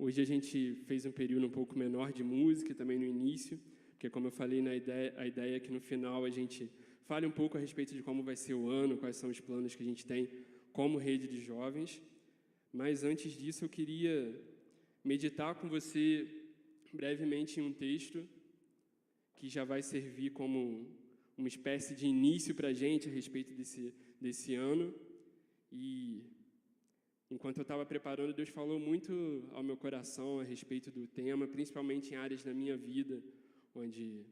Hoje a gente fez um período um pouco menor de música, também no início, porque, como eu falei, a ideia é que no final a gente fale um pouco a respeito de como vai ser o ano, quais são os planos que a gente tem como rede de jovens. Mas, antes disso, eu queria meditar com você brevemente em um texto que já vai servir como uma espécie de início para a gente a respeito desse ano. E, enquanto eu estava preparando, Deus falou muito ao meu coração a respeito do tema, principalmente em áreas da minha vida, onde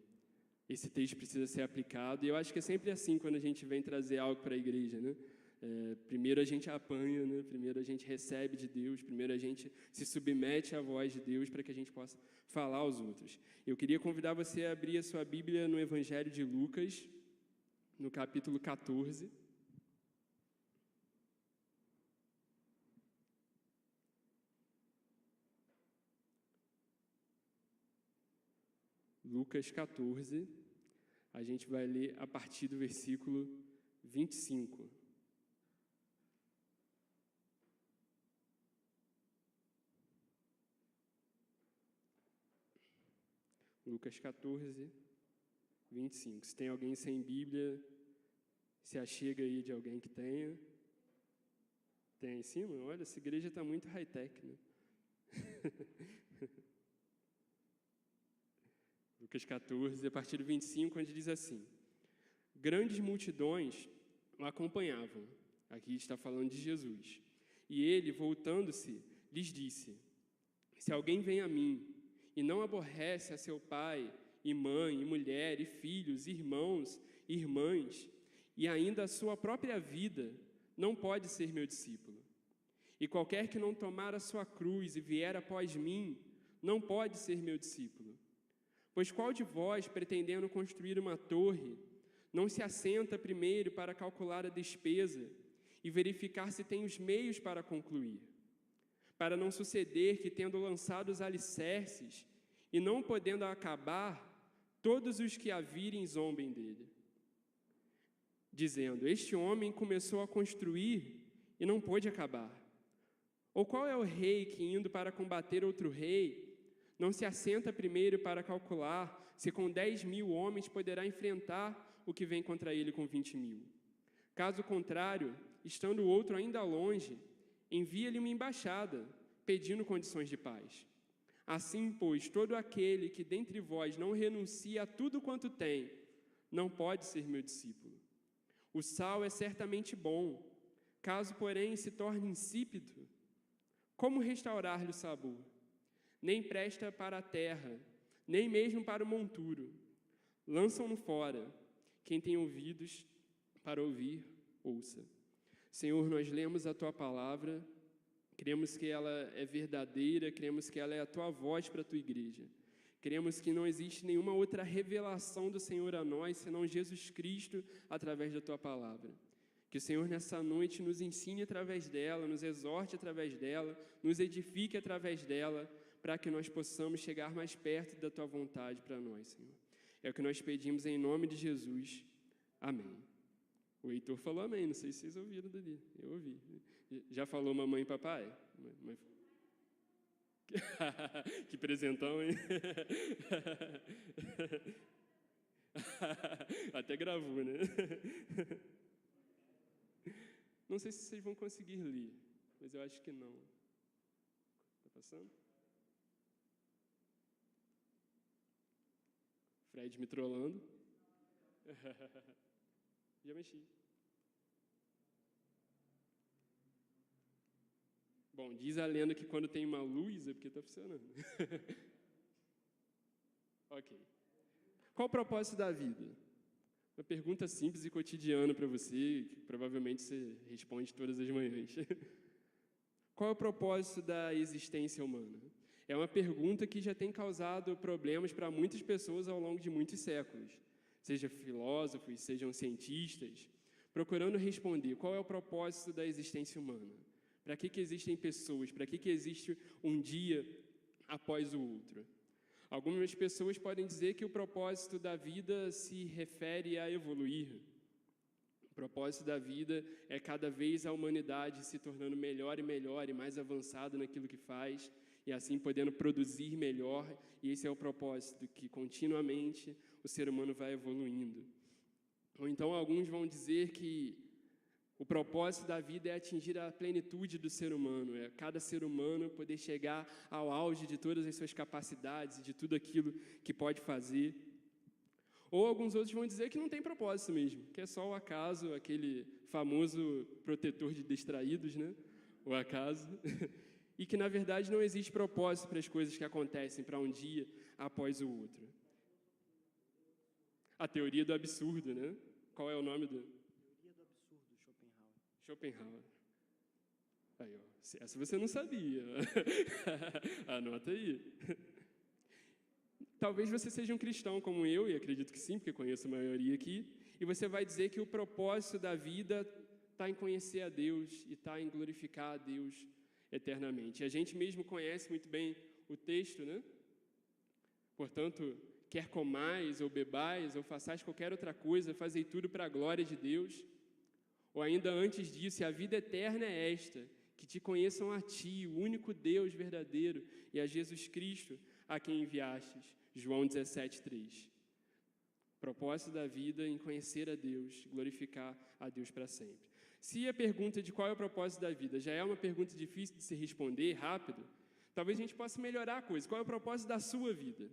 esse texto precisa ser aplicado. E eu acho que é sempre assim quando a gente vem trazer algo para a igreja, né? Primeiro a gente apanha, né? Primeiro a gente recebe de Deus, primeiro a gente se submete à voz de Deus para que a gente possa falar aos outros. Eu queria convidar você a abrir a sua Bíblia no Evangelho de Lucas, no capítulo 14. Lucas 14, a gente vai ler a partir do versículo 25. Lucas 14, 25. Se tem alguém sem Bíblia, se achega aí de alguém que tenha. Tem aí em cima? Olha, essa igreja está muito high-tech, né? Lucas 14, a partir do 25, onde diz assim: grandes multidões o acompanhavam. Aqui está falando de Jesus. E ele, voltando-se, lhes disse: se alguém vem a mim e não aborrece a seu pai e mãe, e mulher, e filhos, irmãos, e irmãs, e ainda a sua própria vida, não pode ser meu discípulo. E qualquer que não tomar a sua cruz e vier após mim, não pode ser meu discípulo. Pois qual de vós, pretendendo construir uma torre, não se assenta primeiro para calcular a despesa e verificar se tem os meios para concluir? Para não suceder que, tendo lançado os alicerces e não podendo acabar, todos os que a virem zombem dele, dizendo: este homem começou a construir e não pôde acabar. Ou qual é o rei que, indo para combater outro rei, não se assenta primeiro para calcular se com 10.000 homens poderá enfrentar o que vem contra ele com 20.000? Caso contrário, estando o outro ainda longe, envia-lhe uma embaixada, pedindo condições de paz. Assim, pois, todo aquele que dentre vós não renuncia a tudo quanto tem, não pode ser meu discípulo. O sal é certamente bom, caso, porém, se torne insípido, como restaurar-lhe o sabor? Nem presta para a terra, nem mesmo para o monturo. Lançam-no fora. Quem tem ouvidos para ouvir, ouça. Senhor, nós lemos a Tua palavra, cremos que ela é verdadeira, cremos que ela é a Tua voz para a Tua igreja. Cremos que não existe nenhuma outra revelação do Senhor a nós, senão Jesus Cristo, através da Tua palavra. Que o Senhor, nessa noite, nos ensine através dela, nos exorte através dela, nos edifique através dela, para que nós possamos chegar mais perto da Tua vontade para nós, Senhor. É o que nós pedimos em nome de Jesus. Amém. O Heitor falou amém, não sei se vocês ouviram dali. Eu ouvi. Já falou mamãe e papai? Que presentão, hein? Até gravou, né? Não sei se vocês vão conseguir ler, mas eu acho que não. Tá passando? Fred me trollando. Já mexi. Bom, diz a lenda que quando tem uma luz é porque está funcionando. Ok. Qual o propósito da vida? Uma pergunta simples e cotidiana para você, que provavelmente você responde todas as manhãs. Qual é o propósito da existência humana? É uma pergunta que já tem causado problemas para muitas pessoas ao longo de muitos séculos. Sejam filósofos, sejam cientistas, procurando responder qual é o propósito da existência humana. Para que existem pessoas? Para que existe um dia após o outro? Algumas pessoas podem dizer que o propósito da vida se refere a evoluir. O propósito da vida é cada vez a humanidade se tornando melhor e melhor e mais avançada naquilo que faz, e assim podendo produzir melhor, e esse é o propósito, que continuamente o ser humano vai evoluindo. Ou então alguns vão dizer que o propósito da vida é atingir a plenitude do ser humano, é cada ser humano poder chegar ao auge de todas as suas capacidades, de tudo aquilo que pode fazer. Ou alguns outros vão dizer que não tem propósito mesmo, que é só o acaso, aquele famoso protetor de distraídos, né? O acaso. E que, na verdade, não existe propósito para as coisas que acontecem para um dia após o outro. A teoria do absurdo, né? Qual é o nome do... Teoria do absurdo, Schopenhauer. Schopenhauer. Aí, ó, essa você não sabia. Anota aí. Talvez você seja um cristão como eu, e acredito que sim, porque conheço a maioria aqui, e você vai dizer que o propósito da vida está em conhecer a Deus e está em glorificar a Deus eternamente. A gente mesmo conhece muito bem o texto, né? Portanto, quer comais ou bebais ou façais qualquer outra coisa, fazei tudo para a glória de Deus. Ou ainda antes disso, a vida eterna é esta, que te conheçam a ti, o único Deus verdadeiro, e a Jesus Cristo, a quem enviastes. João 17:3. Propósito da vida em conhecer a Deus, glorificar a Deus para sempre. Se a pergunta de qual é o propósito da vida já é uma pergunta difícil de se responder rápido, talvez a gente possa melhorar a coisa. Qual é o propósito da sua vida?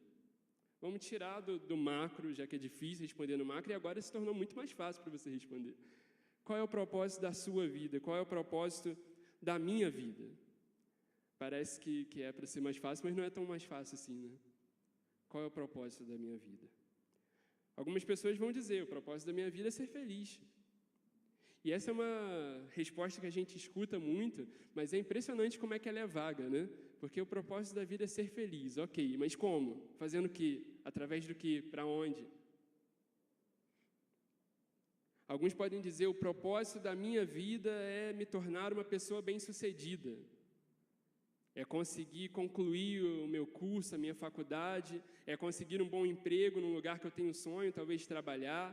Vamos tirar do macro, já que é difícil responder no macro, e agora se tornou muito mais fácil para você responder. Qual é o propósito da sua vida? Qual é o propósito da minha vida? Parece que é para ser mais fácil, mas não é tão mais fácil assim, né? Qual é o propósito da minha vida? Algumas pessoas vão dizer, o propósito da minha vida é ser feliz. E essa é uma resposta que a gente escuta muito, mas é impressionante como é que ela é vaga, né? Porque o propósito da vida é ser feliz, ok, mas como? Fazendo o quê? Através do quê? Para onde? Alguns podem dizer, o propósito da minha vida é me tornar uma pessoa bem-sucedida. É conseguir concluir o meu curso, a minha faculdade, é conseguir um bom emprego num lugar que eu tenho sonho, talvez trabalhar,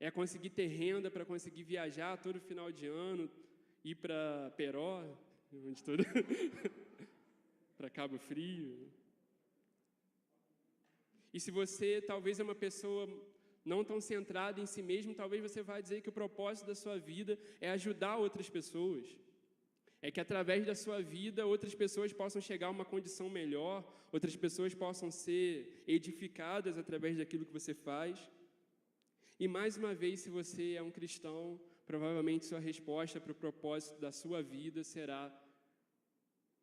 é conseguir ter renda para conseguir viajar todo final de ano, ir para Peró, onde todo... para Cabo Frio. E se você talvez é uma pessoa não tão centrada em si mesmo, talvez você vá dizer que o propósito da sua vida é ajudar outras pessoas. É que através da sua vida outras pessoas possam chegar a uma condição melhor, outras pessoas possam ser edificadas através daquilo que você faz. E mais uma vez, se você é um cristão, provavelmente sua resposta para o propósito da sua vida será: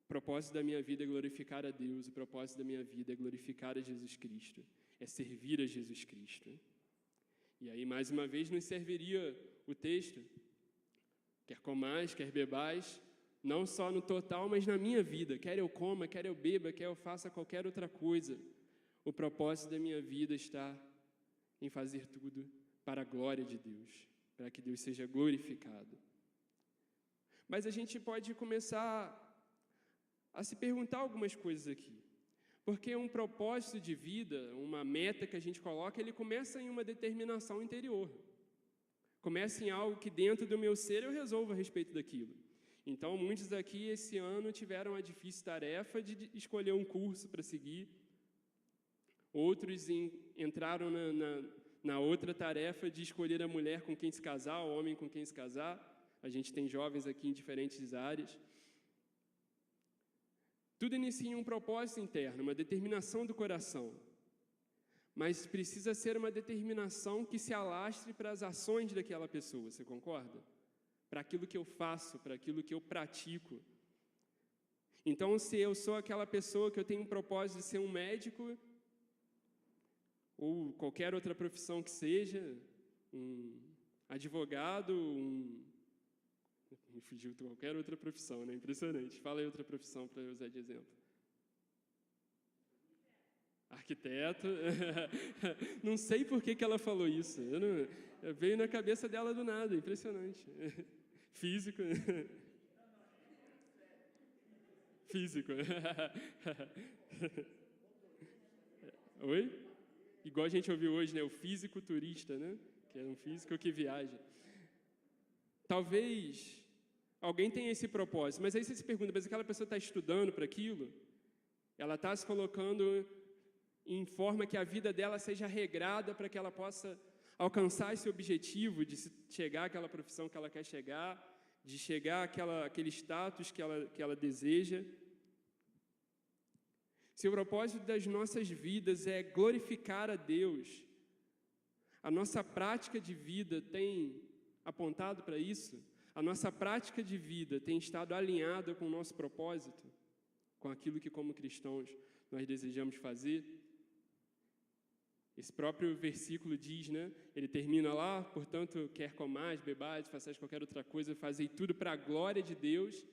o propósito da minha vida é glorificar a Deus, o propósito da minha vida é glorificar a Jesus Cristo, é servir a Jesus Cristo. E aí, mais uma vez, nos serviria o texto: quer comais, quer bebais, não só no total, mas na minha vida. Quer eu coma, quer eu beba, quer eu faça qualquer outra coisa. O propósito da minha vida está em fazer tudo para a glória de Deus, para que Deus seja glorificado. Mas a gente pode começar a se perguntar algumas coisas aqui. Porque um propósito de vida, uma meta que a gente coloca, ele começa em uma determinação interior. Começa em algo que dentro do meu ser eu resolvo a respeito daquilo. Então, muitos aqui esse ano tiveram a difícil tarefa de escolher um curso para seguir. Outros entraram na outra tarefa de escolher a mulher com quem se casar, o homem com quem se casar. A gente tem jovens aqui em diferentes áreas. Tudo inicia em um propósito interno, uma determinação do coração. Mas precisa ser uma determinação que se alastre para as ações daquela pessoa, você concorda? Para aquilo que eu faço, para aquilo que eu pratico. Então, se eu sou aquela pessoa que eu tenho um propósito de ser um médico, ou qualquer outra profissão que seja, um advogado, me fugiu qualquer outra profissão, né? Impressionante. Fala aí outra profissão para eu usar de exemplo. Arquiteto. Não sei por que ela falou isso. Veio na cabeça dela do nada. Impressionante. Físico. Físico. Oi? Igual a gente ouviu hoje, né? O físico turista, né? Que é um físico que viaja. Talvez alguém tenha esse propósito, mas aí você se pergunta, mas aquela pessoa está estudando para aquilo? Ela está se colocando em forma que a vida dela seja regrada para que ela possa alcançar esse objetivo de chegar àquela profissão que ela quer chegar, de chegar àquele status que ela deseja. Se o propósito das nossas vidas é glorificar a Deus, a nossa prática de vida tem apontado para isso? A nossa prática de vida tem estado alinhada com o nosso propósito? Com aquilo que, como cristãos, nós desejamos fazer? Esse próprio versículo diz, né? Ele termina lá, portanto, quer comais, bebais, façais qualquer outra coisa, fazei tudo para a glória de Deus.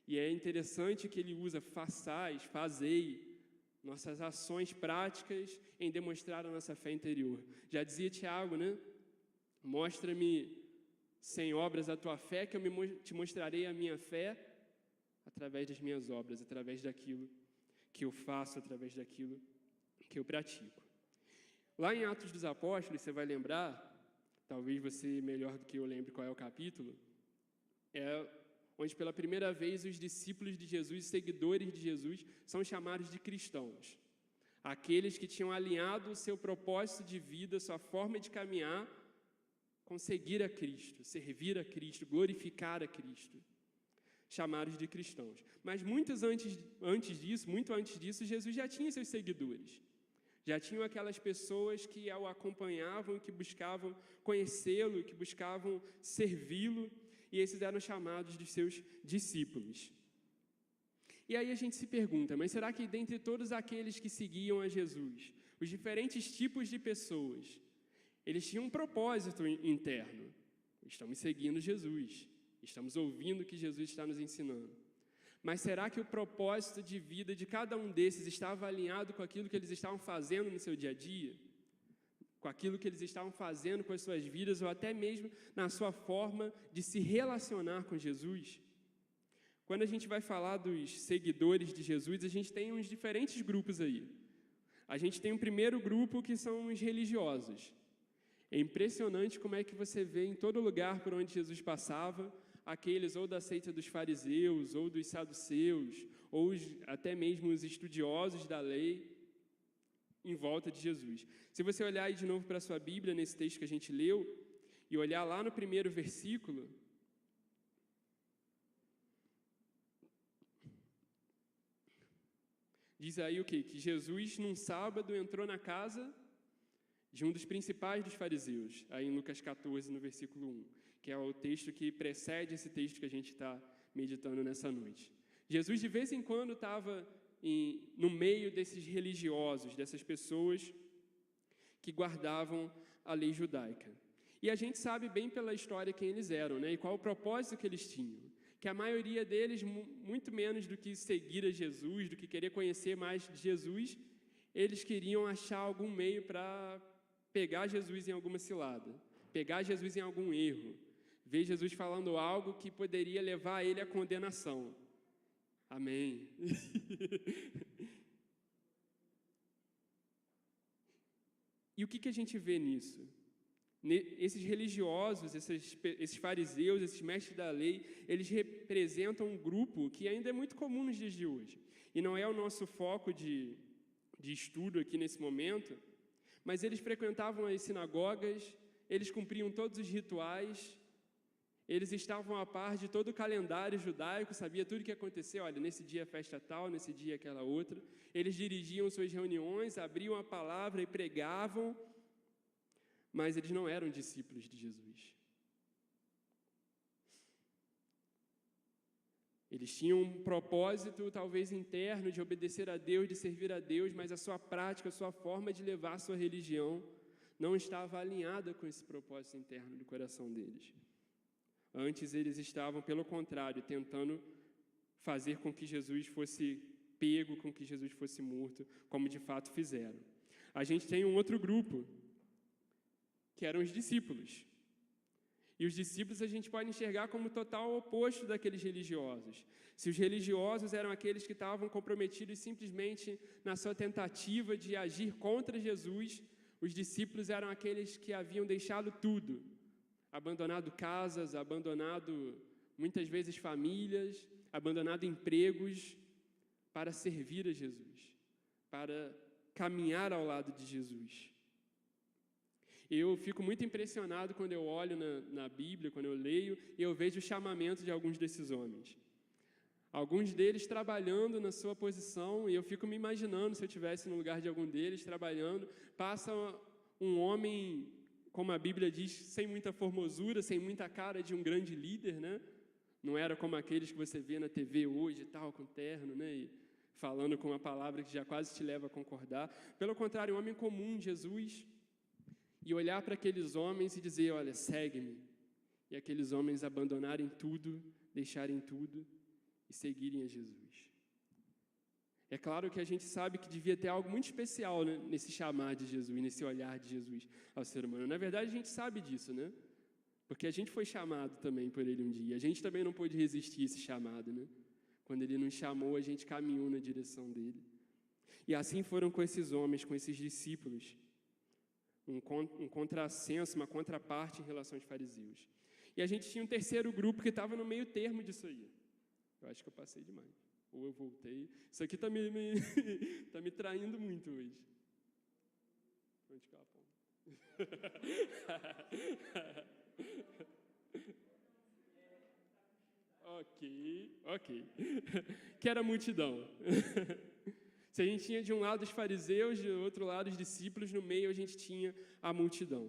E é interessante que ele usa façais, fazei, nossas ações práticas em demonstrar a nossa fé interior. Já dizia Tiago, né? Mostra-me sem obras a tua fé, que eu te mostrarei a minha fé através das minhas obras, através daquilo que eu faço, através daquilo que eu pratico. Lá em Atos dos Apóstolos, você vai lembrar, talvez você melhor do que eu lembre qual é o capítulo, é onde pela primeira vez os discípulos de Jesus, seguidores de Jesus, são chamados de cristãos. Aqueles que tinham alinhado o seu propósito de vida, sua forma de caminhar, com seguir a Cristo, servir a Cristo, glorificar a Cristo, chamados de cristãos. Mas muito antes disso, Jesus já tinha seus seguidores. Já tinham aquelas pessoas que o acompanhavam, que buscavam conhecê-lo, que buscavam servi-lo, e esses eram chamados de seus discípulos. E aí a gente se pergunta, mas será que dentre todos aqueles que seguiam a Jesus, os diferentes tipos de pessoas, eles tinham um propósito interno? Estamos seguindo Jesus, estamos ouvindo o que Jesus está nos ensinando. Mas será que o propósito de vida de cada um desses estava alinhado com aquilo que eles estavam fazendo no seu dia a dia? Com aquilo que eles estavam fazendo com as suas vidas, ou até mesmo na sua forma de se relacionar com Jesus? Quando a gente vai falar dos seguidores de Jesus, a gente tem uns diferentes grupos aí. A gente tem um primeiro grupo que são os religiosos. É impressionante como é que você vê em todo lugar por onde Jesus passava, aqueles ou da seita dos fariseus, ou dos saduceus, ou até mesmo os estudiosos da lei, em volta de Jesus. Se você olhar aí de novo para a sua Bíblia, nesse texto que a gente leu, e olhar lá no primeiro versículo, diz aí o quê? Que Jesus, num sábado, entrou na casa de um dos principais dos fariseus, aí em Lucas 14, no versículo 1, que é o texto que precede esse texto que a gente está meditando nessa noite. Jesus, de vez em quando, estava no meio desses religiosos, dessas pessoas que guardavam a lei judaica. E a gente sabe bem pela história quem eles eram, né? E qual o propósito que eles tinham. Que a maioria deles, muito menos do que seguir a Jesus, do que querer conhecer mais de Jesus, eles queriam achar algum meio para pegar Jesus em alguma cilada, pegar Jesus em algum erro, ver Jesus falando algo que poderia levar ele à condenação. Amém. E o que a gente vê nisso? Esses religiosos, esses fariseus, esses mestres da lei, eles representam um grupo que ainda é muito comum nos dias de hoje. E não é o nosso foco de estudo aqui nesse momento, mas eles frequentavam as sinagogas, eles cumpriam todos os rituais, eles estavam a par de todo o calendário judaico, sabia tudo o que aconteceu, olha, nesse dia é festa tal, nesse dia aquela outra. Eles dirigiam suas reuniões, abriam a palavra e pregavam, mas eles não eram discípulos de Jesus. Eles tinham um propósito, talvez interno, de obedecer a Deus, de servir a Deus, mas a sua prática, a sua forma de levar a sua religião não estava alinhada com esse propósito interno do coração deles. Antes, eles estavam, pelo contrário, tentando fazer com que Jesus fosse pego, com que Jesus fosse morto, como de fato fizeram. A gente tem um outro grupo, que eram os discípulos. E os discípulos a gente pode enxergar como total oposto daqueles religiosos. Se os religiosos eram aqueles que estavam comprometidos simplesmente na sua tentativa de agir contra Jesus, os discípulos eram aqueles que haviam deixado tudo, abandonado casas, abandonado muitas vezes famílias, abandonado empregos, para servir a Jesus, para caminhar ao lado de Jesus. Eu fico muito impressionado quando eu olho na Bíblia, quando eu leio, e eu vejo o chamamento de alguns desses homens. Alguns deles trabalhando na sua posição, e eu fico me imaginando, se eu estivesse no lugar de algum deles, trabalhando, passa um homem, como a Bíblia diz, sem muita formosura, sem muita cara de um grande líder, né? Não era como aqueles que você vê na TV hoje e tal, com terno, né? E falando com uma palavra que já quase te leva a concordar. Pelo contrário, um homem comum, Jesus, e olhar para aqueles homens e dizer, olha, segue-me. E aqueles homens abandonarem tudo, deixarem tudo e seguirem a Jesus. É claro que a gente sabe que devia ter algo muito especial, né, nesse chamar de Jesus, nesse olhar de Jesus ao ser humano. Na verdade, a gente sabe disso, né? Porque a gente foi chamado também por Ele um dia. A gente também não pôde resistir a esse chamado, né? Quando Ele nos chamou, a gente caminhou na direção dEle. E assim foram com esses homens, com esses discípulos. Um contrassenso, uma contraparte em relação aos fariseus. E a gente tinha um terceiro grupo que estava no meio termo disso aí. Eu acho que eu passei demais. Ou eu voltei. Isso aqui está tá me traindo muito hoje. Onde que eu aponto? Ok. Que era a multidão. Se a gente tinha de um lado os fariseus, do outro lado os discípulos, no meio a gente tinha a multidão.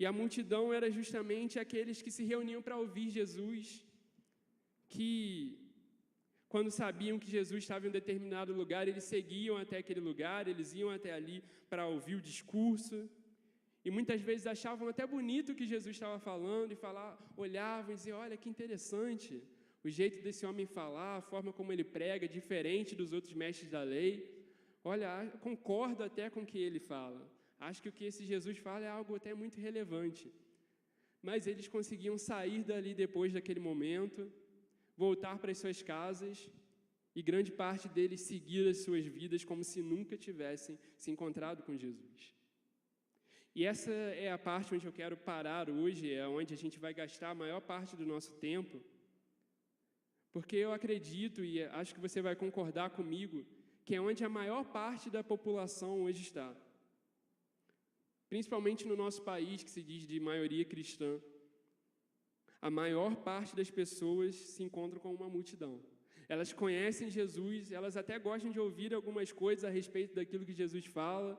E a multidão era justamente aqueles que se reuniam para ouvir Jesus, que quando sabiam que Jesus estava em um determinado lugar, eles seguiam até aquele lugar, eles iam até ali para ouvir o discurso, e muitas vezes achavam até bonito o que Jesus estava falando, e olhavam e diziam, olha que interessante, o jeito desse homem falar, a forma como ele prega, é diferente dos outros mestres da lei. Olha, concordo até com o que ele fala. Acho que o que esse Jesus fala é algo até muito relevante. Mas eles conseguiam sair dali depois daquele momento, voltar para as suas casas, e grande parte deles seguir as suas vidas como se nunca tivessem se encontrado com Jesus. E essa é a parte onde eu quero parar hoje, é onde a gente vai gastar a maior parte do nosso tempo, porque eu acredito, e acho que você vai concordar comigo, que é onde a maior parte da população hoje está. Principalmente no nosso país, que se diz de maioria cristã. A maior parte das pessoas se encontram com uma multidão. Elas conhecem Jesus, elas até gostam de ouvir algumas coisas a respeito daquilo que Jesus fala,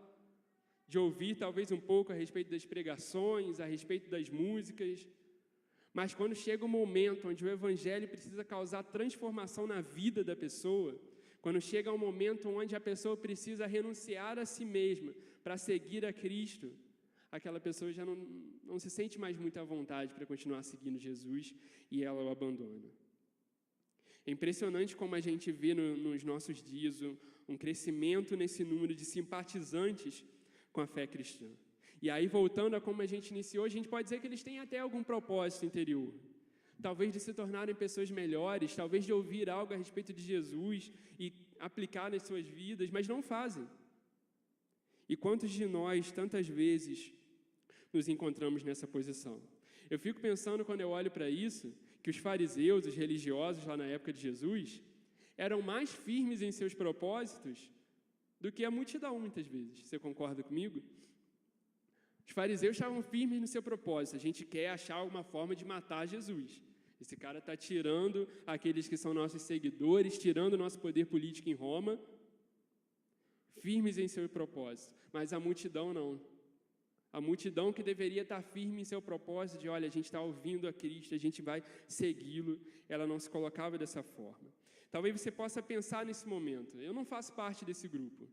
de ouvir talvez um pouco a respeito das pregações, a respeito das músicas, mas quando chega um momento onde o Evangelho precisa causar transformação na vida da pessoa, quando chega um momento onde a pessoa precisa renunciar a si mesma para seguir a Cristo, aquela pessoa já não se sente mais muito à vontade para continuar seguindo Jesus e ela o abandona. É impressionante como a gente vê nos nossos dias um crescimento nesse número de simpatizantes com a fé cristã. E aí, voltando a como a gente iniciou, a gente pode dizer que eles têm até algum propósito interior. Talvez de se tornarem pessoas melhores, talvez de ouvir algo a respeito de Jesus e aplicar nas suas vidas, mas não fazem. E quantos de nós, tantas vezes, nos encontramos nessa posição? Eu fico pensando, quando eu olho para isso, que os fariseus, os religiosos lá na época de Jesus, eram mais firmes em seus propósitos do que a multidão, muitas vezes. Você concorda comigo? Os fariseus estavam firmes no seu propósito. A gente quer achar uma forma de matar Jesus. Esse cara está tirando aqueles que são nossos seguidores, tirando o nosso poder político em Roma, firmes em seu propósito. Mas a multidão não. A multidão que deveria estar firme em seu propósito de, olha, a gente está ouvindo a Cristo, a gente vai segui-lo, ela não se colocava dessa forma. Talvez você possa pensar nesse momento, eu não faço parte desse grupo.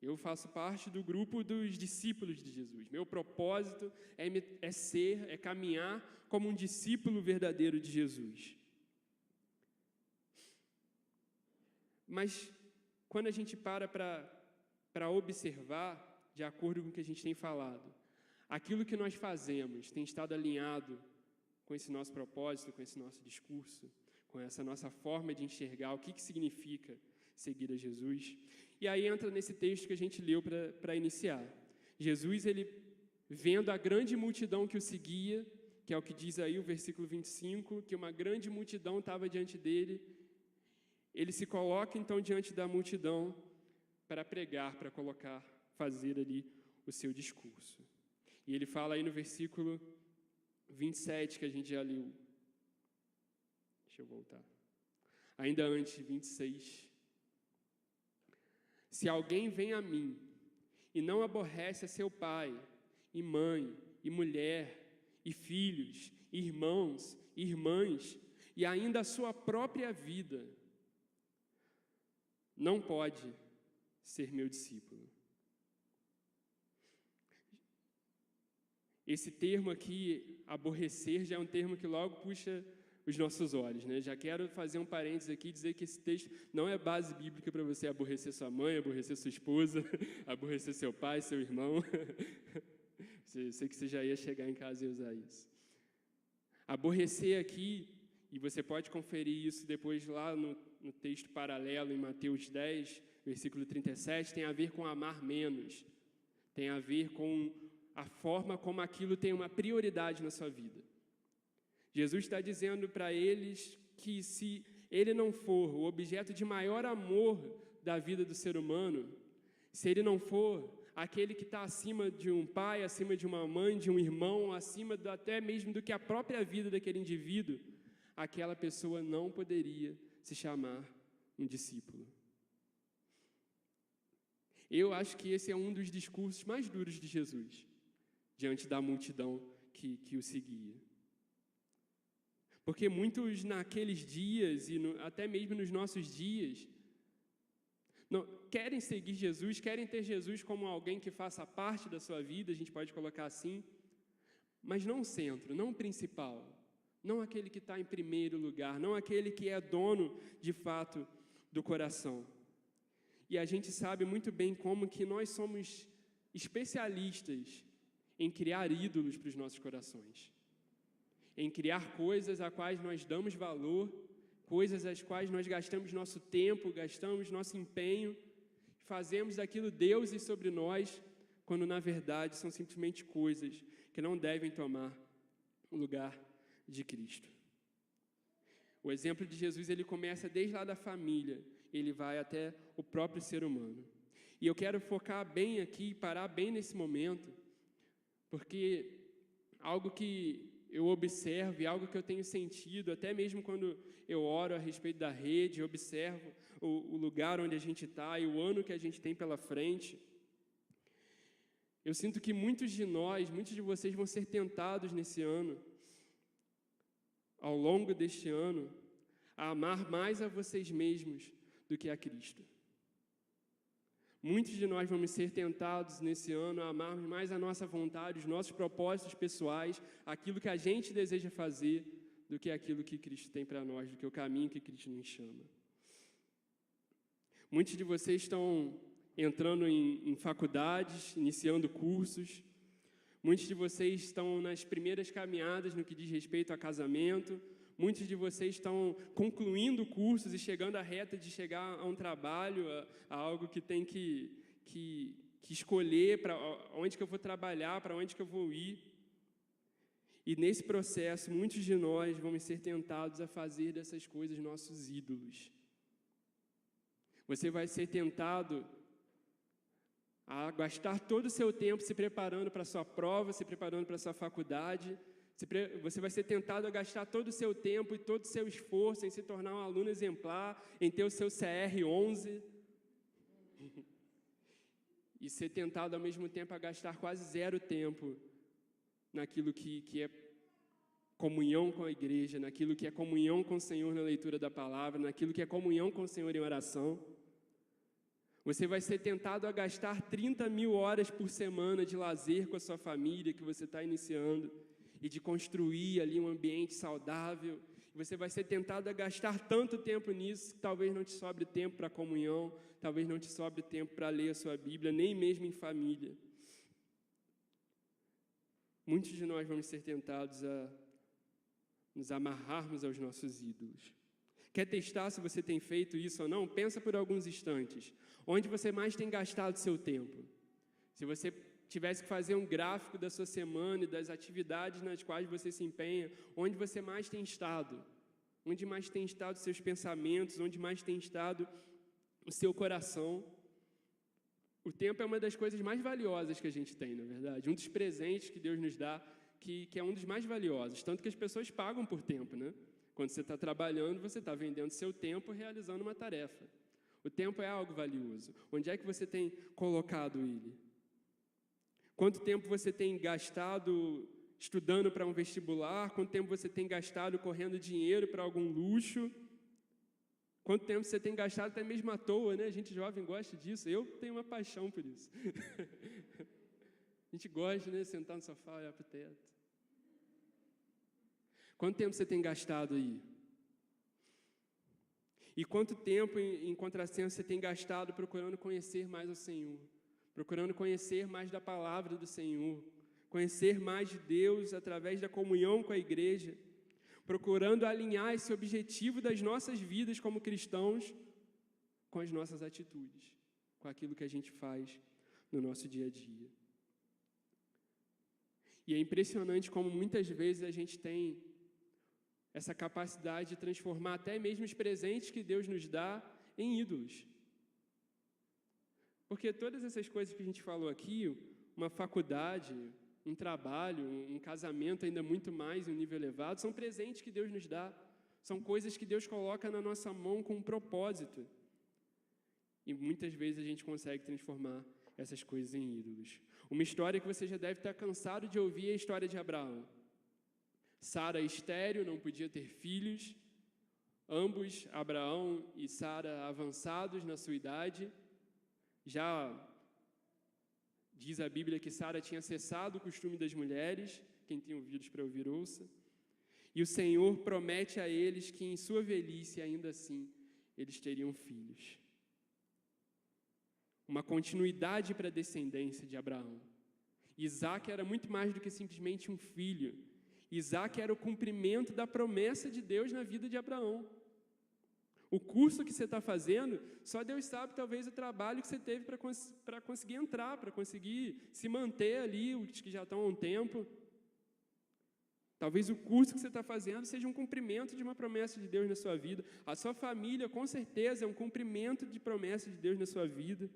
Eu faço parte do grupo dos discípulos de Jesus. Meu propósito é caminhar como um discípulo verdadeiro de Jesus. Mas, quando a gente para observar, de acordo com o que a gente tem falado, aquilo que nós fazemos tem estado alinhado com esse nosso propósito, com esse nosso discurso, com essa nossa forma de enxergar o que significa seguir a Jesus. E aí entra nesse texto que a gente leu para iniciar. Jesus, ele vendo a grande multidão que o seguia, que é o que diz aí o versículo 25, que uma grande multidão estava diante dele, ele se coloca então diante da multidão para pregar, para fazer ali o seu discurso. E ele fala aí no versículo 27, que a gente já leu. Deixa eu voltar. Ainda antes, 26. Se alguém vem a mim e não aborrece a seu pai, e mãe, e mulher, e filhos, e irmãos, e irmãs, e ainda a sua própria vida, não pode ser meu discípulo. Esse termo aqui, aborrecer, já é um termo que logo puxa os nossos olhos, né? Já quero fazer um parênteses aqui e dizer que esse texto não é base bíblica para você aborrecer sua mãe, aborrecer sua esposa, aborrecer seu pai, seu irmão. Sei que você já ia chegar em casa e usar isso. Aborrecer aqui, e você pode conferir isso depois lá no texto paralelo em Mateus 10, versículo 37, tem a ver com amar menos, tem a ver com a forma como aquilo tem uma prioridade na sua vida. Jesus está dizendo para eles que se ele não for o objeto de maior amor da vida do ser humano, se ele não for aquele que está acima de um pai, acima de uma mãe, de um irmão, acima até mesmo do que a própria vida daquele indivíduo, aquela pessoa não poderia se chamar um discípulo. Eu acho que esse é um dos discursos mais duros de Jesus, diante da multidão que o seguia. Porque muitos naqueles dias, e até mesmo nos nossos dias, não, querem seguir Jesus, querem ter Jesus como alguém que faça parte da sua vida, a gente pode colocar assim, mas não o centro, não o principal, não aquele que está em primeiro lugar, não aquele que é dono, de fato, do coração. E a gente sabe muito bem como que nós somos especialistas em criar ídolos para os nossos corações, em criar coisas a quais nós damos valor, coisas às quais nós gastamos nosso tempo, gastamos nosso empenho, fazemos daquilo deuses sobre nós, quando na verdade são simplesmente coisas que não devem tomar o lugar de Cristo. O exemplo de Jesus, ele começa desde lá da família, ele vai até o próprio ser humano. E eu quero focar bem aqui, parar bem nesse momento, porque algo que eu observo e algo que eu tenho sentido, até mesmo quando eu oro a respeito da rede, eu observo o lugar onde a gente está e o ano que a gente tem pela frente. Eu sinto que muitos de nós, muitos de vocês vão ser tentados nesse ano, ao longo deste ano, a amar mais a vocês mesmos do que a Cristo. Muitos de nós vamos ser tentados nesse ano a amarmos mais a nossa vontade, os nossos propósitos pessoais, aquilo que a gente deseja fazer, do que aquilo que Cristo tem para nós, do que o caminho que Cristo nos chama. Muitos de vocês estão entrando em faculdades, iniciando cursos. Muitos de vocês estão nas primeiras caminhadas no que diz respeito a casamento. Muitos de vocês estão concluindo cursos e chegando à reta de chegar a um trabalho, a algo que tem que escolher para onde que eu vou trabalhar, para onde que eu vou ir. E nesse processo, muitos de nós vamos ser tentados a fazer dessas coisas nossos ídolos. Você vai ser tentado a gastar todo o seu tempo se preparando para a sua prova, se preparando para a sua faculdade. Você vai ser tentado a gastar todo o seu tempo e todo o seu esforço em se tornar um aluno exemplar, em ter o seu CR11. E ser tentado ao mesmo tempo a gastar quase zero tempo naquilo que é comunhão com a igreja, naquilo que é comunhão com o Senhor na leitura da palavra, naquilo que é comunhão com o Senhor em oração. Você vai ser tentado a gastar 30 mil horas por semana de lazer com a sua família que você está iniciando e de construir ali um ambiente saudável. Você vai ser tentado a gastar tanto tempo nisso que talvez não te sobre tempo para comunhão, talvez não te sobre tempo para ler a sua Bíblia, nem mesmo em família. Muitos de nós vamos ser tentados a nos amarrarmos aos nossos ídolos. Quer testar se você tem feito isso ou não? Pensa por alguns instantes. Onde você mais tem gastado seu tempo? Se você tivesse que fazer um gráfico da sua semana e das atividades nas quais você se empenha, onde você mais tem estado? Onde mais tem estado os seus pensamentos? Onde mais tem estado o seu coração? O tempo é uma das coisas mais valiosas que a gente tem, na verdade. Um dos presentes que Deus nos dá, que é um dos mais valiosos. Tanto que as pessoas pagam por tempo, né? Quando você está trabalhando, você está vendendo seu tempo, realizando uma tarefa. O tempo é algo valioso. Onde é que você tem colocado ele? Quanto tempo você tem gastado estudando para um vestibular? Quanto tempo você tem gastado correndo dinheiro para algum luxo? Quanto tempo você tem gastado até mesmo à toa, né? A gente jovem gosta disso. Eu tenho uma paixão por isso. A gente gosta, né? Sentar no sofá, olhar para o teto. Quanto tempo você tem gastado aí? E quanto tempo, em contrassenso, você tem gastado procurando conhecer mais o Senhor? Procurando conhecer mais da palavra do Senhor? Conhecer mais de Deus através da comunhão com a igreja? Procurando alinhar esse objetivo das nossas vidas como cristãos com as nossas atitudes, com aquilo que a gente faz no nosso dia a dia. E é impressionante como muitas vezes a gente tem essa capacidade de transformar até mesmo os presentes que Deus nos dá em ídolos. Porque todas essas coisas que a gente falou aqui, uma faculdade, um trabalho, um casamento ainda muito mais em um nível elevado, são presentes que Deus nos dá, são coisas que Deus coloca na nossa mão com um propósito. E muitas vezes a gente consegue transformar essas coisas em ídolos. Uma história que você já deve estar cansado de ouvir é a história de Abraão. Sara estéril, não podia ter filhos, ambos, Abraão e Sara, avançados na sua idade. Já diz a Bíblia que Sara tinha cessado o costume das mulheres, quem tem ouvidos para ouvir, ouça. E o Senhor promete a eles que em sua velhice, ainda assim, eles teriam filhos. Uma continuidade para a descendência de Abraão. Isaac era muito mais do que simplesmente um filho. Isaac era o cumprimento da promessa de Deus na vida de Abraão. O curso que você está fazendo, só Deus sabe talvez o trabalho que você teve para conseguir entrar, para conseguir se manter ali, os que já estão há um tempo. Talvez o curso que você está fazendo seja um cumprimento de uma promessa de Deus na sua vida. A sua família, com certeza, é um cumprimento de promessa de Deus na sua vida.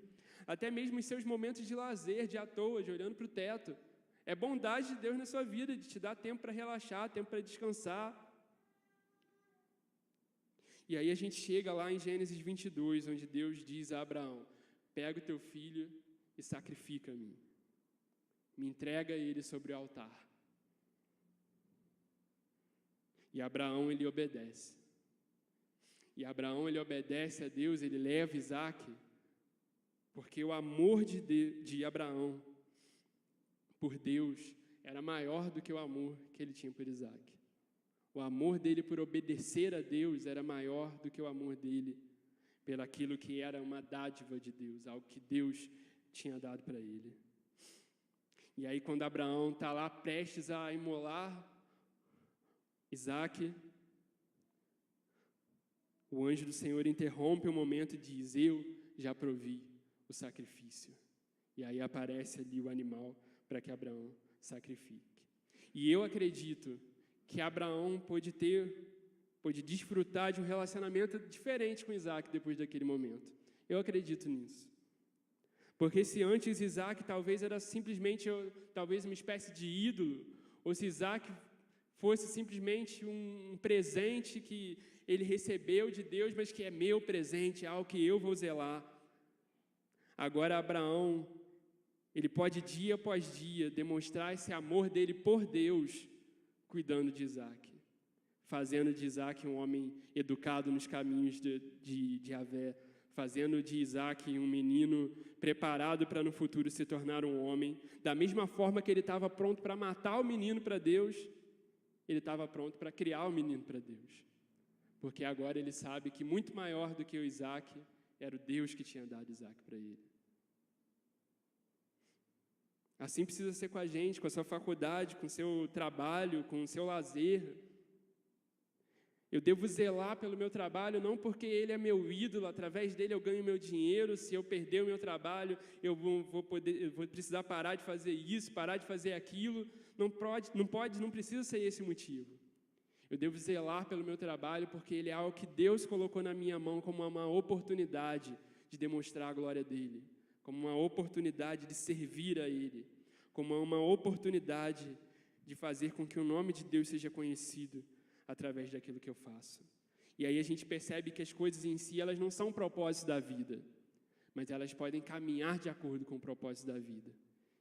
Até mesmo os seus momentos de lazer, de à toa, de olhando para o teto. É bondade de Deus na sua vida, de te dar tempo para relaxar, tempo para descansar. E aí a gente chega lá em Gênesis 22, onde Deus diz a Abraão: pega o teu filho e sacrifica a mim. Me entrega ele sobre o altar. E Abraão, ele obedece. E Abraão, ele obedece a Deus, ele leva Isaac, porque o amor de Abraão por Deus era maior do que o amor que ele tinha por Isaac. O amor dele por obedecer a Deus era maior do que o amor dele pelaquilo que era uma dádiva de Deus, algo que Deus tinha dado para ele. E aí quando Abraão está lá prestes a imolar Isaac, o anjo do Senhor interrompe o momento e diz: eu já provi o sacrifício. E aí aparece ali o animal para que Abraão sacrifique. E eu acredito que Abraão pôde desfrutar de um relacionamento diferente com Isaac depois daquele momento. Eu acredito nisso. Porque se antes Isaac talvez era simplesmente uma espécie de ídolo, ou se Isaac fosse simplesmente um presente que ele recebeu de Deus, mas que é meu presente, é algo que eu vou zelar. Agora Abraão, ele pode dia após dia demonstrar esse amor dele por Deus, cuidando de Isaac, fazendo de Isaac um homem educado nos caminhos de Yahvé, fazendo de Isaac um menino preparado para no futuro se tornar um homem. Da mesma forma que ele estava pronto para matar o menino para Deus, ele estava pronto para criar o menino para Deus. Porque agora ele sabe que muito maior do que o Isaac era o Deus que tinha dado Isaac para ele. Assim precisa ser com a gente, com a sua faculdade, com o seu trabalho, com o seu lazer. Eu devo zelar pelo meu trabalho, não porque ele é meu ídolo, através dele eu ganho meu dinheiro. Se eu perder o meu trabalho, eu vou precisar parar de fazer isso, parar de fazer aquilo. Não precisa ser esse o motivo. Eu devo zelar pelo meu trabalho porque ele é algo que Deus colocou na minha mão como uma oportunidade de demonstrar a glória dele, como uma oportunidade de servir a ele, como uma oportunidade de fazer com que o nome de Deus seja conhecido através daquilo que eu faço. E aí a gente percebe que as coisas em si, elas não são propósitos da vida, mas elas podem caminhar de acordo com o propósito da vida,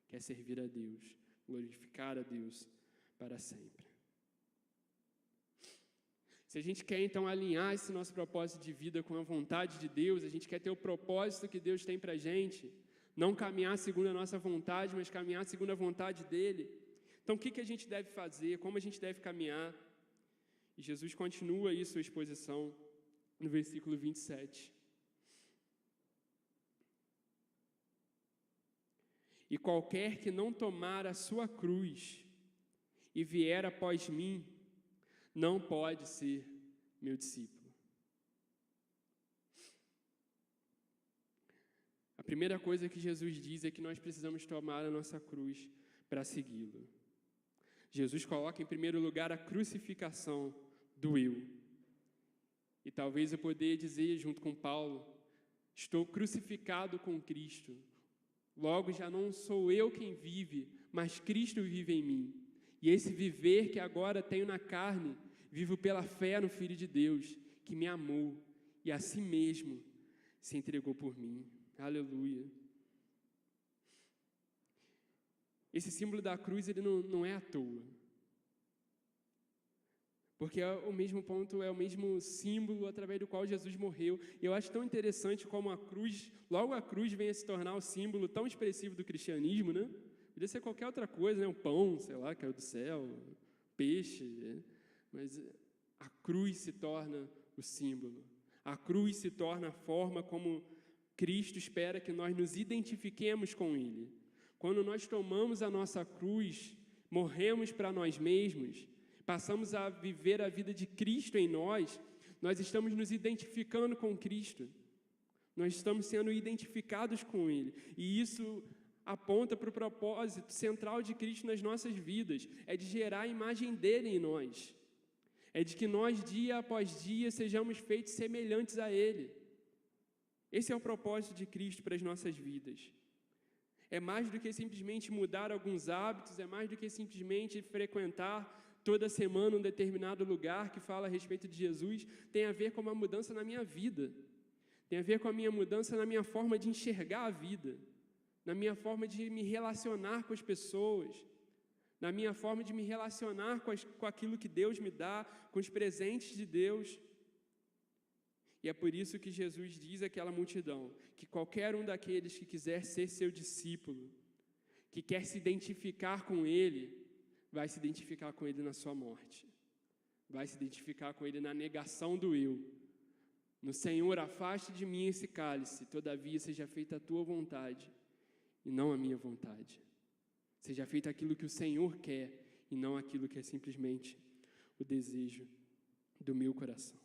que é servir a Deus, glorificar a Deus para sempre. Se a gente quer, então, alinhar esse nosso propósito de vida com a vontade de Deus, a gente quer ter o propósito que Deus tem para a gente, não caminhar segundo a nossa vontade, mas caminhar segundo a vontade dEle. Então, o que a gente deve fazer? Como a gente deve caminhar? E Jesus continua aí sua exposição no versículo 27. E qualquer que não tomar a sua cruz e vier após mim, não pode ser meu discípulo. A primeira coisa que Jesus diz é que nós precisamos tomar a nossa cruz para segui-lo. Jesus coloca em primeiro lugar a crucificação do eu. E talvez eu poderia dizer, junto com Paulo, estou crucificado com Cristo. Logo já não sou eu quem vive, mas Cristo vive em mim. E esse viver que agora tenho na carne, vivo pela fé no Filho de Deus, que me amou e a si mesmo se entregou por mim. Aleluia. Esse símbolo da cruz, ele não é à toa. Porque é o mesmo ponto, é o mesmo símbolo através do qual Jesus morreu. E eu acho tão interessante como a cruz, logo a cruz vem a se tornar o símbolo tão expressivo do cristianismo, né? Podia ser qualquer outra coisa, né? Um pão, sei lá, caiu do céu, peixe, né? Mas a cruz se torna o símbolo. A cruz se torna a forma como Cristo espera que nós nos identifiquemos com Ele. Quando nós tomamos a nossa cruz, morremos para nós mesmos, passamos a viver a vida de Cristo em nós, nós estamos nos identificando com Cristo. Nós estamos sendo identificados com Ele. E isso aponta para o propósito central de Cristo nas nossas vidas, é de gerar a imagem dele em nós, é de que nós, dia após dia, sejamos feitos semelhantes a Ele. Esse é o propósito de Cristo para as nossas vidas. É mais do que simplesmente mudar alguns hábitos, é mais do que simplesmente frequentar toda semana um determinado lugar que fala a respeito de Jesus, tem a ver com uma mudança na minha vida, tem a ver com a minha mudança na minha forma de enxergar a vida, na minha forma de me relacionar com as pessoas, na minha forma de me relacionar com aquilo que Deus me dá, com os presentes de Deus. E é por isso que Jesus diz àquela multidão que qualquer um daqueles que quiser ser seu discípulo, que quer se identificar com Ele, vai se identificar com Ele na sua morte, vai se identificar com Ele na negação do eu. No Senhor, afaste de mim esse cálice, todavia seja feita a tua vontade e não a minha vontade. Seja feito aquilo que o Senhor quer e não aquilo que é simplesmente o desejo do meu coração.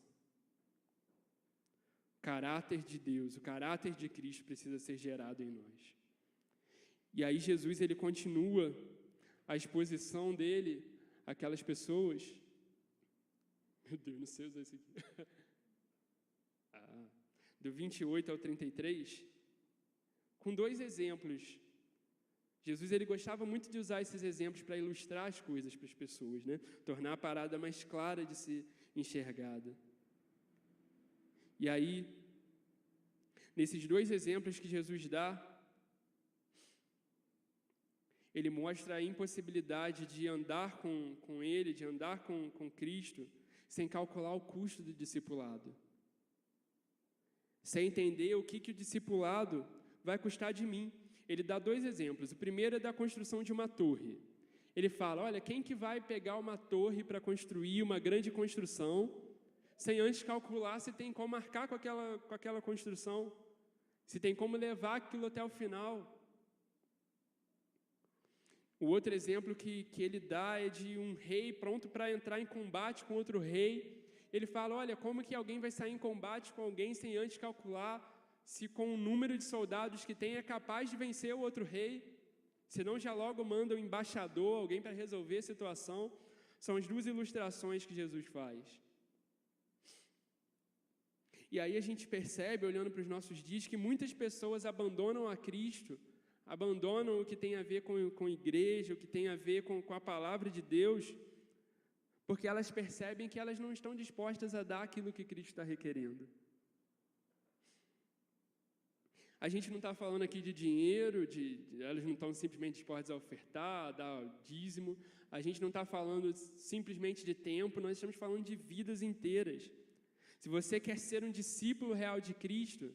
O caráter de Deus, o caráter de Cristo precisa ser gerado em nós. E aí Jesus, ele continua a exposição dele àquelas pessoas. Meu Deus, não sei usar isso aqui. Do 28 ao 33, com 2 exemplos. Jesus, ele gostava muito de usar esses exemplos para ilustrar as coisas para as pessoas, né? Tornar a parada mais clara de ser enxergada. E aí, nesses 2 exemplos que Jesus dá, ele mostra a impossibilidade de andar com Ele, de andar com Cristo, sem calcular o custo do discipulado. Sem entender o que o discipulado vai custar de mim. Ele dá 2 exemplos. O primeiro é da construção de uma torre. Ele fala, olha, quem que vai pegar uma torre para construir uma grande construção, sem antes calcular se tem como marcar com aquela construção, se tem como levar aquilo até o final. O outro exemplo que ele dá é de um rei pronto para entrar em combate com outro rei. Ele fala, olha, como que alguém vai sair em combate com alguém sem antes calcular se com o número de soldados que tem é capaz de vencer o outro rei, senão já logo manda um embaixador, alguém para resolver a situação. São as duas ilustrações que Jesus faz. E aí a gente percebe, olhando para os nossos dias, que muitas pessoas abandonam a Cristo, abandonam o que tem a ver com igreja, o que tem a ver com a palavra de Deus, porque elas percebem que elas não estão dispostas a dar aquilo que Cristo está requerendo. A gente não está falando aqui de dinheiro, elas não estão simplesmente dispostas a ofertar, a dar o dízimo. A gente não está falando simplesmente de tempo, nós estamos falando de vidas inteiras. Se você quer ser um discípulo real de Cristo,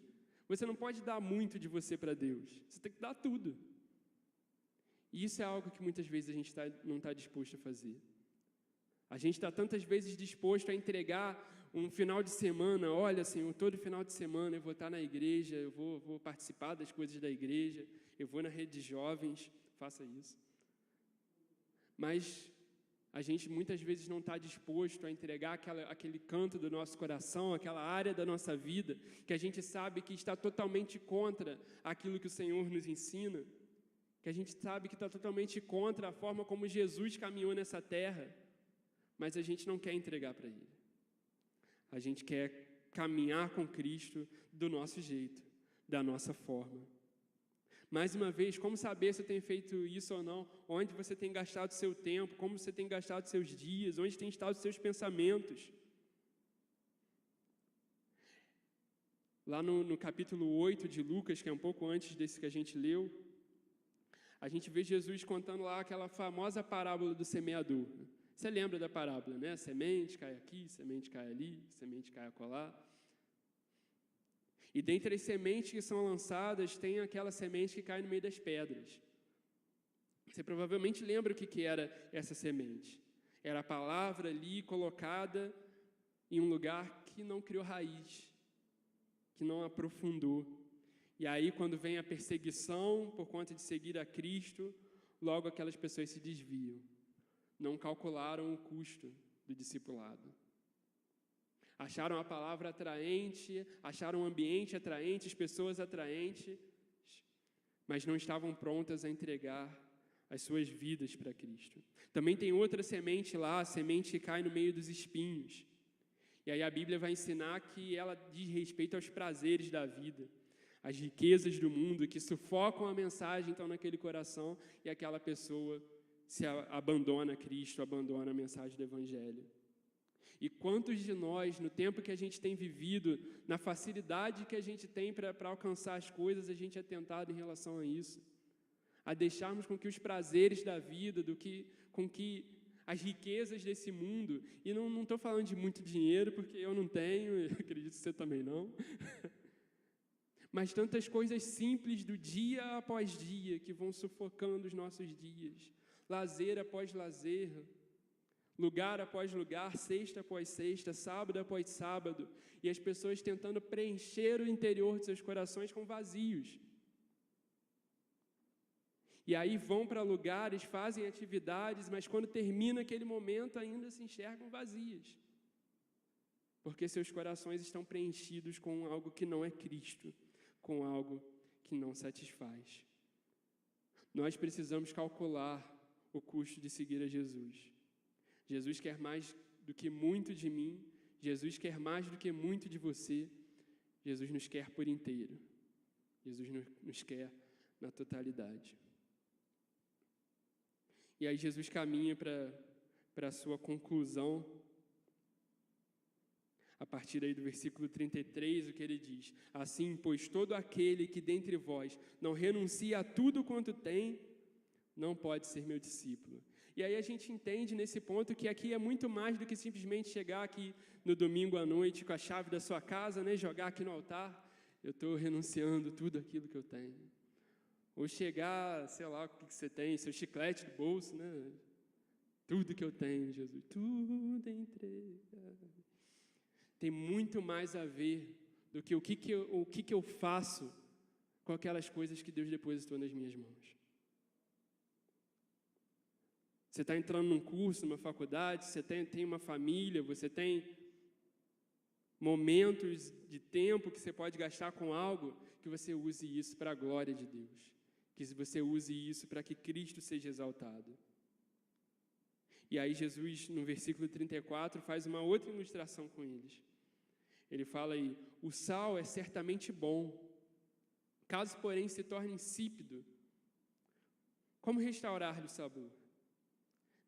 você não pode dar muito de você para Deus. Você tem que dar tudo. E isso é algo que muitas vezes a gente não está disposto a fazer. A gente está tantas vezes disposto a entregar um final de semana. Olha, Senhor, todo final de semana eu vou estar na igreja, eu vou participar das coisas da igreja, eu vou na rede de jovens, faça isso. Mas a gente muitas vezes não está disposto a entregar aquele canto do nosso coração, aquela área da nossa vida, que a gente sabe que está totalmente contra aquilo que o Senhor nos ensina, que a gente sabe que está totalmente contra a forma como Jesus caminhou nessa terra, mas a gente não quer entregar para Ele. A gente quer caminhar com Cristo do nosso jeito, da nossa forma. Mais uma vez, como saber se tem feito isso ou não? Onde você tem gastado seu tempo? Como você tem gastado seus dias? Onde tem estado seus pensamentos? Lá no capítulo 8 de Lucas, que é um pouco antes desse que a gente leu, a gente vê Jesus contando lá aquela famosa parábola do semeador. Você lembra da parábola, né? Semente cai aqui, semente cai ali, semente cai acolá. E dentre as sementes que são lançadas, tem aquela semente que cai no meio das pedras. Você provavelmente lembra o que era essa semente. Era a palavra ali colocada em um lugar que não criou raiz, que não aprofundou. E aí, quando vem a perseguição por conta de seguir a Cristo, logo aquelas pessoas se desviam. Não calcularam o custo do discipulado. Acharam a palavra atraente, acharam o ambiente atraente, as pessoas atraentes, mas não estavam prontas a entregar as suas vidas para Cristo. Também tem outra semente lá, a semente que cai no meio dos espinhos. E aí a Bíblia vai ensinar que ela diz respeito aos prazeres da vida, às riquezas do mundo, que sufocam a mensagem, então, naquele coração, e aquela pessoa se abandona a Cristo, abandona a mensagem do Evangelho. E quantos de nós, no tempo que a gente tem vivido, na facilidade que a gente tem para alcançar as coisas, a gente é tentado em relação a isso, a deixarmos com que os prazeres da vida, com que as riquezas desse mundo, e não estou falando de muito dinheiro, porque eu não tenho, eu acredito que você também não, mas tantas coisas simples do dia após dia, que vão sufocando os nossos dias, lazer após lazer, lugar após lugar, sexta após sexta, sábado após sábado, e as pessoas tentando preencher o interior de seus corações com vazios. E aí vão para lugares, fazem atividades, mas quando termina aquele momento ainda se enxergam vazias, porque seus corações estão preenchidos com algo que não é Cristo, com algo que não satisfaz. Nós precisamos calcular o custo de seguir a Jesus. Jesus quer mais do que muito de mim, Jesus quer mais do que muito de você, Jesus nos quer por inteiro, Jesus nos quer na totalidade. E aí Jesus caminha para a sua conclusão, a partir aí do versículo 33, o que ele diz: assim, pois todo aquele que dentre vós não renuncia a tudo quanto tem, não pode ser meu discípulo. E aí a gente entende nesse ponto que aqui é muito mais do que simplesmente chegar aqui no domingo à noite com a chave da sua casa, né, jogar aqui no altar, eu estou renunciando tudo aquilo que eu tenho. Ou chegar, sei lá, o que você tem, seu chiclete do bolso, né? Tudo que eu tenho, Jesus, tudo entrega. Tem muito mais a ver do que o que eu faço com aquelas coisas que Deus depositou nas minhas mãos. Você está entrando num curso, numa faculdade, você tem uma família, você tem momentos de tempo que você pode gastar com algo, que você use isso para a glória de Deus, que você use isso para que Cristo seja exaltado. E aí Jesus, no versículo 34, faz uma outra ilustração com eles. Ele fala aí, o sal é certamente bom, caso, porém, se torne insípido, como restaurar-lhe o sabor?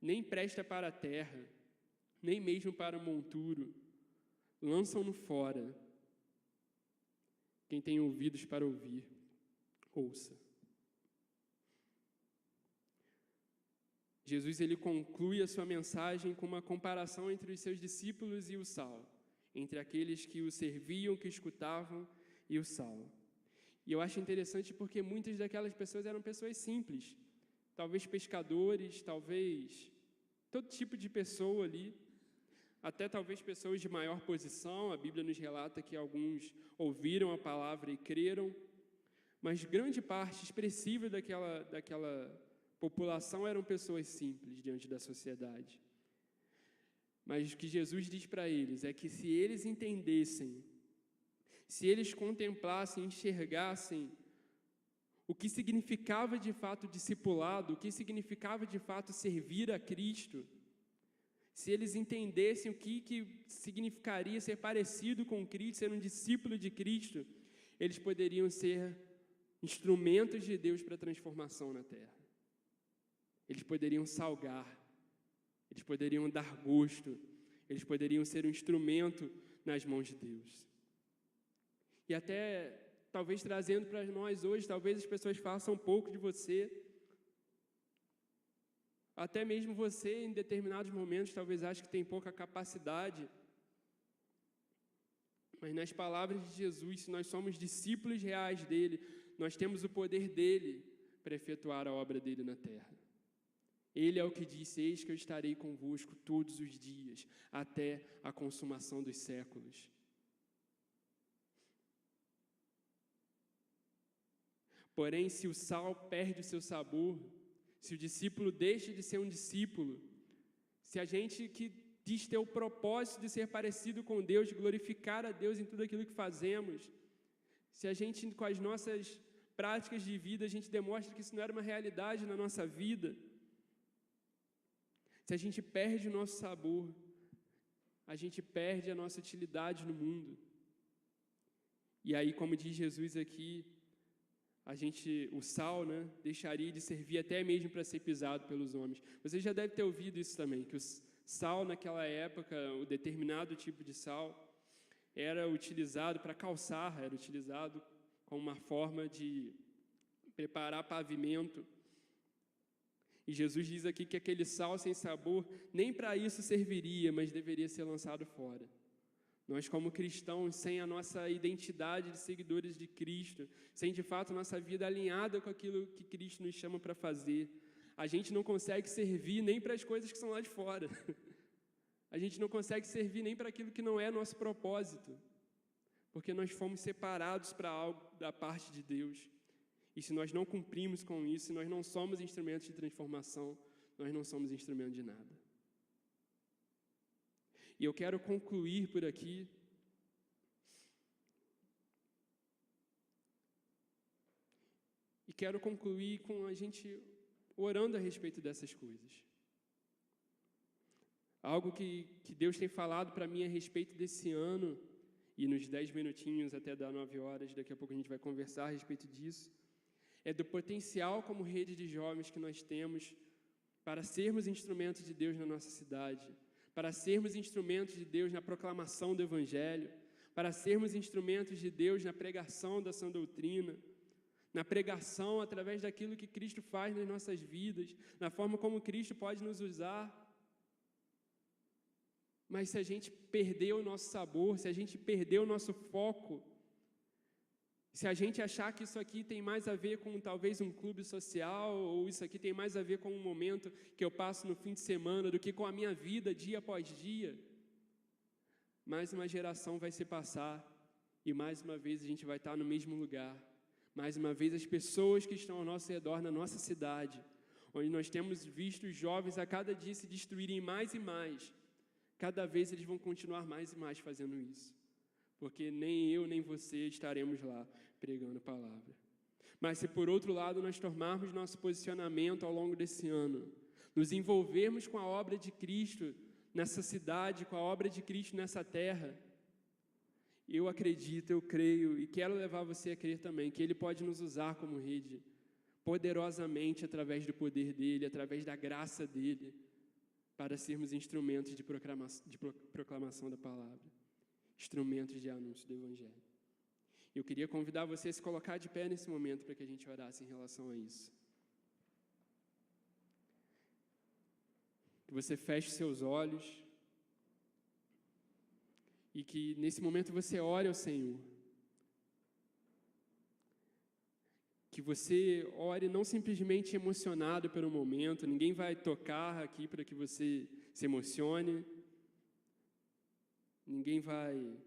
Nem presta para a terra, nem mesmo para o monturo, lançam-no fora. Quem tem ouvidos para ouvir, ouça. Jesus ele conclui a sua mensagem com uma comparação entre os seus discípulos e o sal, entre aqueles que o serviam, que escutavam, e o sal. E eu acho interessante porque muitas daquelas pessoas eram pessoas simples, talvez pescadores, talvez todo tipo de pessoa ali, até talvez pessoas de maior posição. A Bíblia nos relata que alguns ouviram a palavra e creram, mas grande parte expressiva daquela população eram pessoas simples diante da sociedade. Mas o que Jesus diz para eles é que se eles entendessem, se eles contemplassem, enxergassem o que significava de fato discipulado, o que significava de fato servir a Cristo, se eles entendessem o que significaria ser parecido com Cristo, ser um discípulo de Cristo, eles poderiam ser instrumentos de Deus para a transformação na terra. Eles poderiam salgar, eles poderiam dar gosto, eles poderiam ser um instrumento nas mãos de Deus. E até, talvez trazendo para nós hoje, talvez as pessoas façam um pouco de você, até mesmo você, em determinados momentos, talvez ache que tem pouca capacidade, mas nas palavras de Jesus, se nós somos discípulos reais dele, nós temos o poder dele para efetuar a obra dele na terra. Ele é o que disse, eis que eu estarei convosco todos os dias, até a consumação dos séculos. Porém, se o sal perde o seu sabor, se o discípulo deixa de ser um discípulo, se a gente que diz ter o propósito de ser parecido com Deus, de glorificar a Deus em tudo aquilo que fazemos, se a gente, com as nossas práticas de vida, a gente demonstra que isso não era uma realidade na nossa vida, se a gente perde o nosso sabor, a gente perde a nossa utilidade no mundo. E aí, como diz Jesus aqui, o sal, né, deixaria de servir até mesmo para ser pisado pelos homens. Você já deve ter ouvido isso também, que o sal naquela época, o determinado tipo de sal, era utilizado para calçar, era utilizado como uma forma de preparar pavimento. E Jesus diz aqui que aquele sal sem sabor nem para isso serviria, mas deveria ser lançado fora. Nós, como cristãos, sem a nossa identidade de seguidores de Cristo, sem de fato nossa vida alinhada com aquilo que Cristo nos chama para fazer, a gente não consegue servir nem para as coisas que são lá de fora. A gente não consegue servir nem para aquilo que não é nosso propósito, porque nós fomos separados para algo da parte de Deus. E se nós não cumprimos com isso, se nós não somos instrumentos de transformação, nós não somos instrumentos de nada. E eu quero concluir por aqui e quero concluir com a gente orando a respeito dessas coisas. Algo que Deus tem falado para mim a respeito desse ano, e nos 10 minutinhos até dar 9 horas, daqui a pouco a gente vai conversar a respeito disso, é do potencial como rede de jovens que nós temos para sermos instrumentos de Deus na nossa cidade, para sermos instrumentos de Deus na proclamação do Evangelho, para sermos instrumentos de Deus na pregação da sã doutrina, na pregação através daquilo que Cristo faz nas nossas vidas, na forma como Cristo pode nos usar. Mas se a gente perder o nosso sabor, se a gente perder o nosso foco, se a gente achar que isso aqui tem mais a ver com talvez um clube social, ou isso aqui tem mais a ver com um momento que eu passo no fim de semana, do que com a minha vida dia após dia, mais uma geração vai se passar e mais uma vez a gente vai estar no mesmo lugar. Mais uma vez as pessoas que estão ao nosso redor na nossa cidade, onde nós temos visto os jovens a cada dia se destruírem mais e mais, cada vez eles vão continuar mais e mais fazendo isso, porque nem eu nem você estaremos lá pregando a palavra. Mas se por outro lado nós tomarmos nosso posicionamento ao longo desse ano, nos envolvermos com a obra de Cristo nessa cidade, com a obra de Cristo nessa terra, eu acredito, eu creio e quero levar você a crer também que Ele pode nos usar como rede, poderosamente através do poder dEle, através da graça dEle, para sermos instrumentos de proclamação da palavra, instrumentos de anúncio do Evangelho. Eu queria convidar você a se colocar de pé nesse momento para que a gente orasse em relação a isso. Que você feche seus olhos e que nesse momento você ore ao Senhor. Que você ore não simplesmente emocionado pelo momento, ninguém vai tocar aqui para que você se emocione, ninguém vai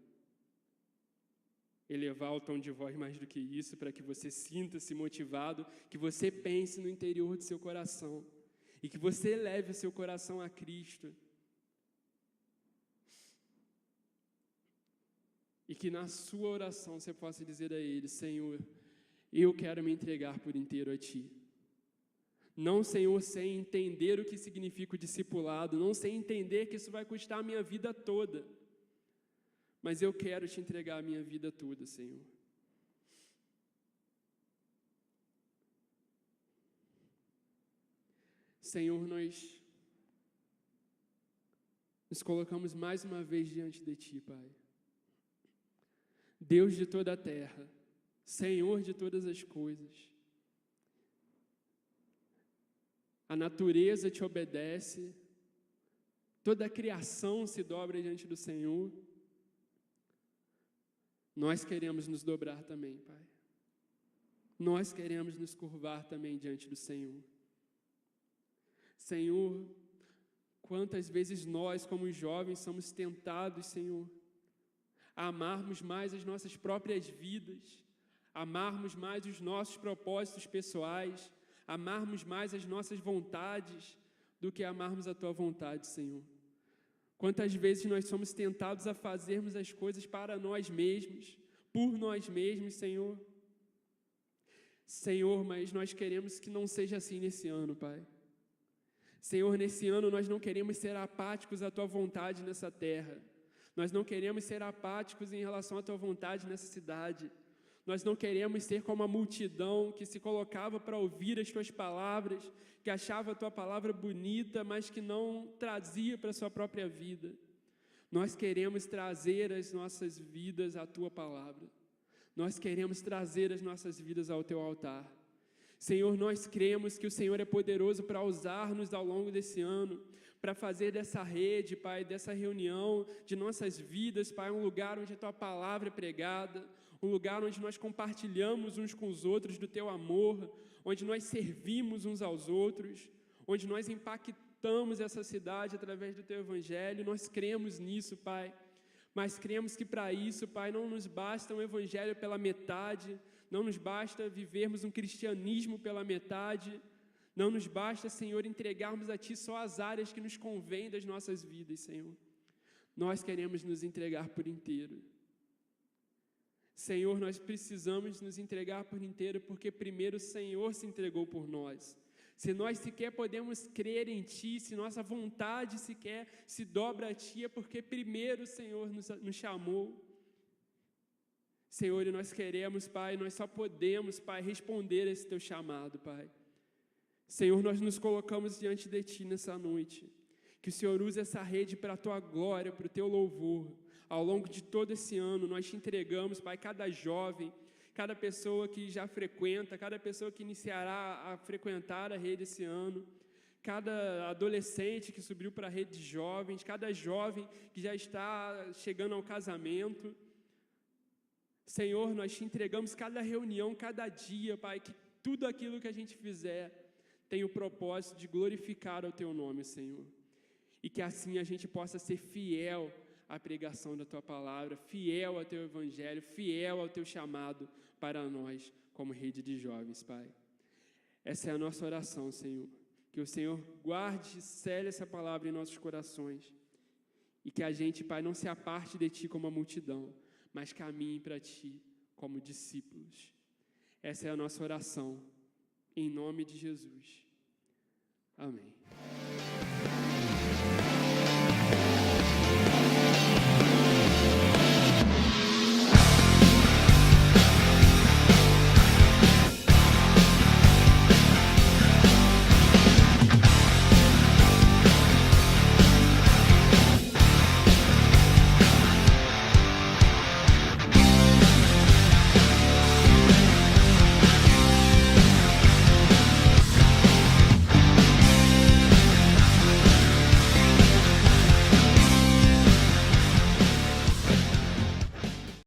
elevar o tom de voz mais do que isso para que você sinta-se motivado, que você pense no interior do seu coração e que você leve o seu coração a Cristo. E que na sua oração você possa dizer a Ele: Senhor, eu quero me entregar por inteiro a Ti. Não, Senhor, sem entender o que significa o discipulado, não sem entender que isso vai custar a minha vida toda, mas eu quero Te entregar a minha vida toda, Senhor. Senhor, nós nos colocamos mais uma vez diante de Ti, Pai. Deus de toda a terra, Senhor de todas as coisas. A natureza Te obedece, toda a criação se dobra diante do Senhor. Nós queremos nos dobrar também, Pai. Nós queremos nos curvar também diante do Senhor. Senhor, quantas vezes nós, como jovens, somos tentados, Senhor, a amarmos mais as nossas próprias vidas, amarmos mais os nossos propósitos pessoais, amarmos mais as nossas vontades do que amarmos a Tua vontade, Senhor. Quantas vezes nós somos tentados a fazermos as coisas para nós mesmos, por nós mesmos, Senhor. Senhor, mas nós queremos que não seja assim nesse ano, Pai. Senhor, nesse ano nós não queremos ser apáticos à Tua vontade nessa terra. Nós não queremos ser apáticos em relação à Tua vontade nessa cidade. Nós não queremos ser como a multidão que se colocava para ouvir as Tuas palavras, que achava a Tua palavra bonita, mas que não trazia para a sua própria vida. Nós queremos trazer as nossas vidas à Tua palavra. Nós queremos trazer as nossas vidas ao Teu altar. Senhor, nós cremos que o Senhor é poderoso para usar-nos ao longo desse ano, para fazer dessa rede, Pai, dessa reunião de nossas vidas, Pai, um lugar onde a Tua palavra é pregada, um lugar onde nós compartilhamos uns com os outros do Teu amor, onde nós servimos uns aos outros, onde nós impactamos essa cidade através do Teu Evangelho. Nós cremos nisso, Pai, mas cremos que para isso, Pai, não nos basta um Evangelho pela metade, não nos basta vivermos um cristianismo pela metade, não nos basta, Senhor, entregarmos a Ti só as áreas que nos convêm das nossas vidas, Senhor. Nós queremos nos entregar por inteiro. Senhor, nós precisamos nos entregar por inteiro, porque primeiro o Senhor se entregou por nós. Se nós sequer podemos crer em Ti, se nossa vontade sequer se dobra a Ti, é porque primeiro o Senhor nos chamou. Senhor, e nós queremos, Pai, nós só podemos, Pai, responder a esse Teu chamado, Pai. Senhor, nós nos colocamos diante de Ti nessa noite, que o Senhor use essa rede para a Tua glória, para o Teu louvor. Ao longo de todo esse ano, nós Te entregamos, Pai, cada jovem, cada pessoa que já frequenta, cada pessoa que iniciará a frequentar a rede esse ano, cada adolescente que subiu para a rede de jovens, cada jovem que já está chegando ao casamento. Senhor, nós Te entregamos cada reunião, cada dia, Pai, que tudo aquilo que a gente fizer tem o propósito de glorificar o Teu nome, Senhor. E que assim a gente possa ser fiel à pregação da Tua palavra, fiel ao Teu Evangelho, fiel ao Teu chamado para nós como rede de jovens, Pai. Essa é a nossa oração, Senhor. Que o Senhor guarde e cele essa palavra em nossos corações. E que a gente, Pai, não se aparte de Ti como a multidão, mas caminhe para Ti como discípulos. Essa é a nossa oração, em nome de Jesus. Amém.